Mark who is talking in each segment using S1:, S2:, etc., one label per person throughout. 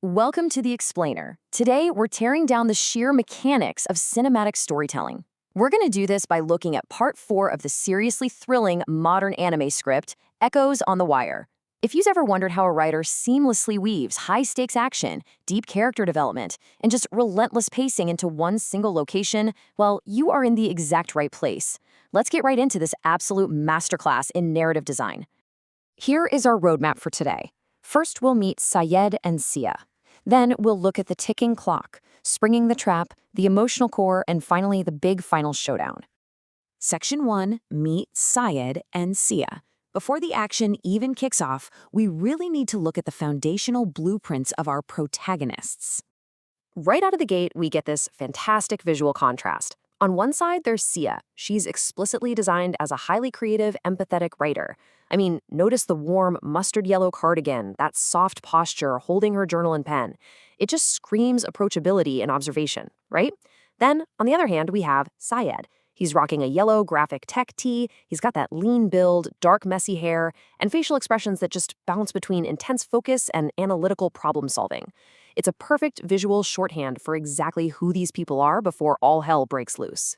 S1: Welcome to The Explainer. Today, we're tearing down the sheer mechanics of cinematic storytelling. We're going to do this by looking at part 4 of the seriously thrilling modern anime script, Echoes on the Wire. If you've ever wondered how a writer seamlessly weaves high-stakes action, deep character development, and just relentless pacing into one single location, well, you are in the exact right place. Let's get right into this absolute masterclass in narrative design. Here is our roadmap for today. First, we'll meet Syed and Sia. Then we'll look at the ticking clock, springing the trap, the emotional core, and finally the big final showdown. Section 1, meet Syed and Sia. Before the action even kicks off, we really need to look at the foundational blueprints of our protagonists. Right out of the gate, we get this fantastic visual contrast. On one side, there's Sia. She's explicitly designed as a highly creative, empathetic writer. I mean, notice the warm, mustard yellow cardigan, that soft posture, holding her journal and pen. It just screams approachability and observation, right? Then, on the other hand, we have Syed. He's rocking a yellow graphic tech tee, he's got that lean build, dark messy hair, and facial expressions that just bounce between intense focus and analytical problem solving. It's a perfect visual shorthand for exactly who these people are before all hell breaks loose.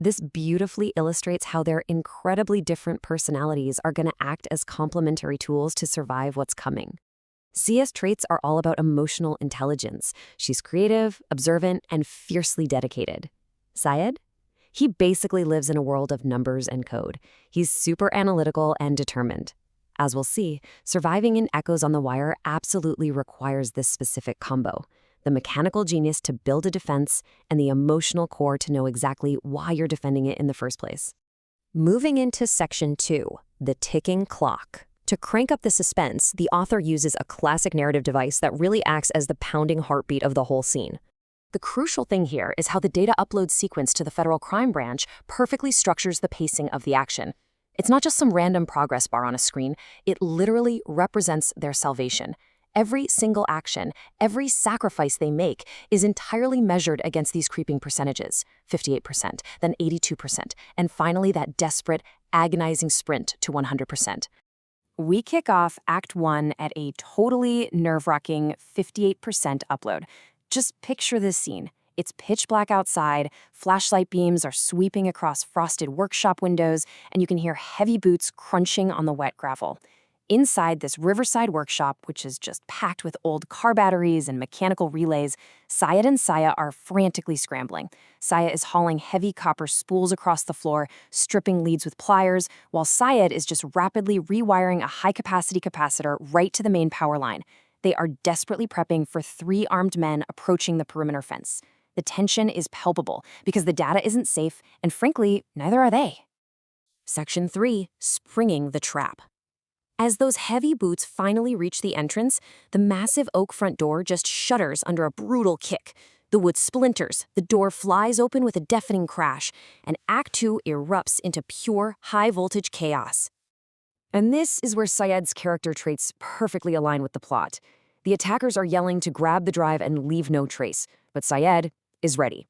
S1: This beautifully illustrates how their incredibly different personalities are going to act as complementary tools to survive what's coming. Sia's traits are all about emotional intelligence. She's creative, observant, and fiercely dedicated. Syed? He basically lives in a world of numbers and code. He's super analytical and determined. As we'll see, surviving in Echoes on the Wire absolutely requires this specific combo. The mechanical genius to build a defense, and the emotional core to know exactly why you're defending it in the first place. Moving into Section 2, the ticking clock. To crank up the suspense, the author uses a classic narrative device that really acts as the pounding heartbeat of the whole scene. The crucial thing here is how the data upload sequence to the Federal Crime Branch perfectly structures the pacing of the action. It's not just some random progress bar on a screen, it literally represents their salvation. Every single action, every sacrifice they make is entirely measured against these creeping percentages, 58%, then 82%, and finally that desperate, agonizing sprint to 100%. We kick off Act 1 at a totally nerve-wracking 58% upload. Just picture this scene. It's pitch black outside, flashlight beams are sweeping across frosted workshop windows, and you can hear heavy boots crunching on the wet gravel. Inside this riverside workshop, which is just packed with old car batteries and mechanical relays, Syed and Sia are frantically scrambling. Sia is hauling heavy copper spools across the floor, stripping leads with pliers, while Syed is just rapidly rewiring a high-capacity capacitor right to the main power line. They are desperately prepping for 3 armed men approaching the perimeter fence. The tension is palpable because the data isn't safe, and frankly, neither are they. Section 3, springing the trap. As those heavy boots finally reach the entrance, the massive oak front door just shudders under a brutal kick. The wood splinters, the door flies open with a deafening crash, and Act 2 erupts into pure, high-voltage chaos. And this is where Syed's character traits perfectly align with the plot. The attackers are yelling to grab the drive and leave no trace, but Syed is ready.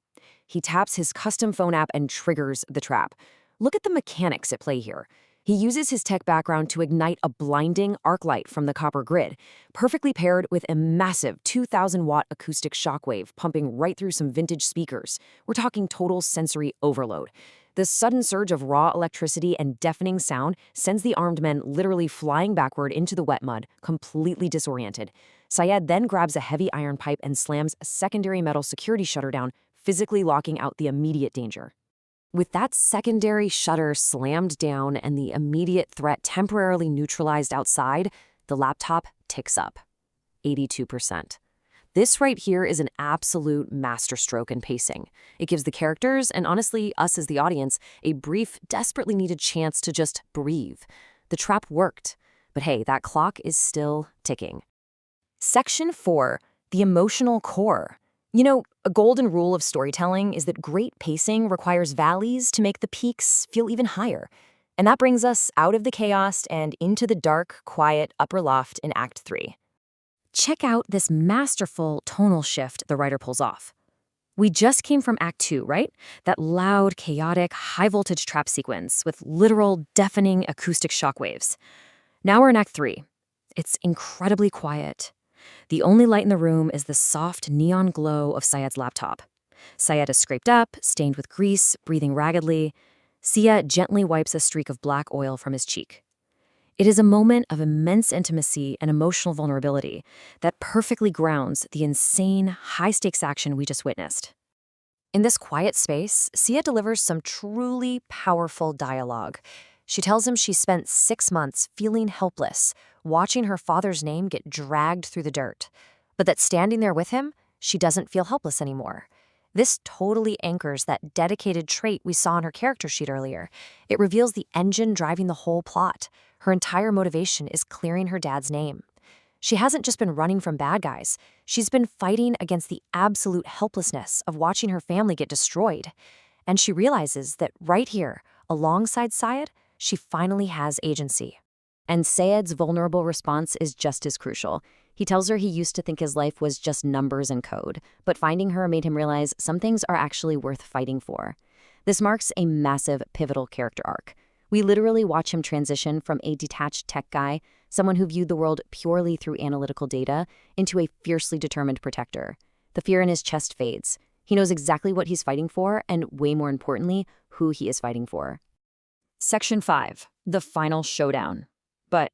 S1: He taps his custom phone app and triggers the trap. Look at the mechanics at play here. He uses his tech background to ignite a blinding arc light from the copper grid, perfectly paired with a massive 2,000-watt acoustic shockwave pumping right through some vintage speakers. We're talking total sensory overload. The sudden surge of raw electricity and deafening sound sends the armed men literally flying backward into the wet mud, completely disoriented. Syed then grabs a heavy iron pipe and slams a secondary metal security shutter down, physically locking out the immediate danger. With that secondary shutter slammed down and the immediate threat temporarily neutralized outside, the laptop ticks up. 82%. This right here is an absolute masterstroke in pacing. It gives the characters, and honestly us as the audience, a brief, desperately needed chance to just breathe. The trap worked, but hey, that clock is still ticking. Section 4, the emotional core. You know, a golden rule of storytelling is that great pacing requires valleys to make the peaks feel even higher. And that brings us out of the chaos and into the dark, quiet upper loft in Act 3. Check out this masterful tonal shift the writer pulls off. We just came from Act 2, right? That loud, chaotic, high-voltage trap sequence with literal, deafening acoustic shockwaves. Now we're in Act 3. It's incredibly quiet. The only light in the room is the soft neon glow of Syed's laptop. Syed is scraped up, stained with grease, breathing raggedly. Sia gently wipes a streak of black oil from his cheek. It is a moment of immense intimacy and emotional vulnerability that perfectly grounds the insane, high-stakes action we just witnessed. In this quiet space, Sia delivers some truly powerful dialogue. She tells him she spent 6 months feeling helpless, watching her father's name get dragged through the dirt, but that standing there with him, she doesn't feel helpless anymore. This totally anchors that dedicated trait we saw in her character sheet earlier. It reveals the engine driving the whole plot. Her entire motivation is clearing her dad's name. She hasn't just been running from bad guys. She's been fighting against the absolute helplessness of watching her family get destroyed. And she realizes that right here, alongside Syed, she finally has agency. And Syed's vulnerable response is just as crucial. He tells her he used to think his life was just numbers and code, but finding her made him realize some things are actually worth fighting for. This marks a massive, pivotal character arc. We literally watch him transition from a detached tech guy, someone who viewed the world purely through analytical data, into a fiercely determined protector. The fear in his chest fades. He knows exactly what he's fighting for, and way more importantly, who he is fighting for. Section 5. The Final Showdown. But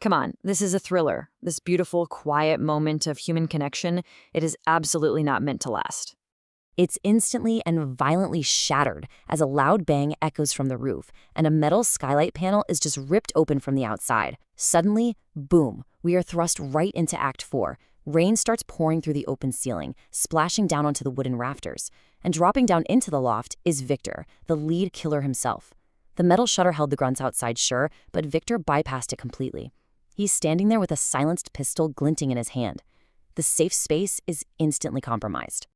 S1: come on, this is a thriller. This beautiful, quiet moment of human connection, it is absolutely not meant to last. It's instantly and violently shattered as a loud bang echoes from the roof, and a metal skylight panel is just ripped open from the outside. Suddenly, boom, we are thrust right into Act 4. Rain starts pouring through the open ceiling, splashing down onto the wooden rafters. And dropping down into the loft is Victor, the lead killer himself. The metal shutter held the grunts outside, sure, but Victor bypassed it completely. He's standing there with a silenced pistol glinting in his hand. The safe space is instantly compromised.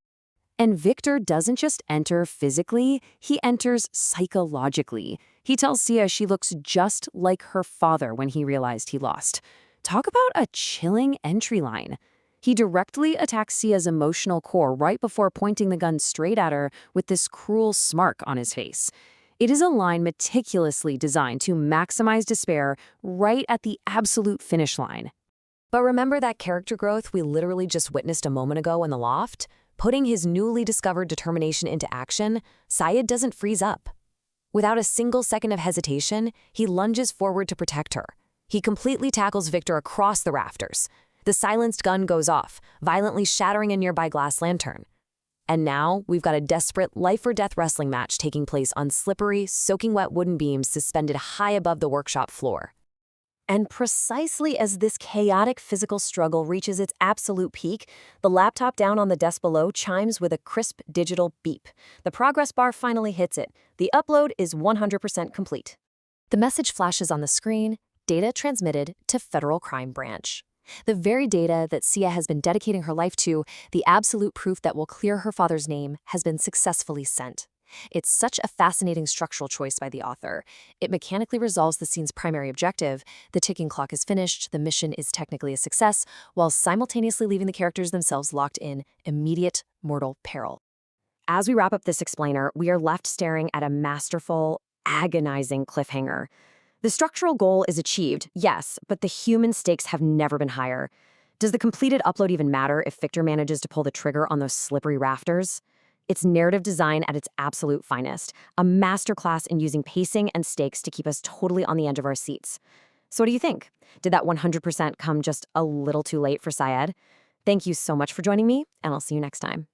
S1: And Victor doesn't just enter physically, he enters psychologically. He tells Sia she looks just like her father when he realized he lost. Talk about a chilling entry line. He directly attacks Sia's emotional core right before pointing the gun straight at her with this cruel smirk on his face. It is a line meticulously designed to maximize despair right at the absolute finish line. But remember that character growth we literally just witnessed a moment ago in the loft? Putting his newly discovered determination into action, Syed doesn't freeze up. Without a single second of hesitation, he lunges forward to protect her. He completely tackles Victor across the rafters. The silenced gun goes off, violently shattering a nearby glass lantern. And now, we've got a desperate life-or-death wrestling match taking place on slippery, soaking wet wooden beams suspended high above the workshop floor. And precisely as this chaotic physical struggle reaches its absolute peak, the laptop down on the desk below chimes with a crisp digital beep. The progress bar finally hits it. The upload is 100% complete. The message flashes on the screen, data transmitted to Federal Crime Branch. The very data that Sia has been dedicating her life to, the absolute proof that will clear her father's name, has been successfully sent. It's such a fascinating structural choice by the author. It mechanically resolves the scene's primary objective. The ticking clock is finished, the mission is technically a success, while simultaneously leaving the characters themselves locked in immediate mortal peril. As we wrap up this explainer, we are left staring at a masterful, agonizing cliffhanger. The structural goal is achieved, yes, but the human stakes have never been higher. Does the completed upload even matter if Victor manages to pull the trigger on those slippery rafters? It's narrative design at its absolute finest, a masterclass in using pacing and stakes to keep us totally on the edge of our seats. So what do you think? Did that 100% come just a little too late for Syed? Thank you so much for joining me, and I'll see you next time.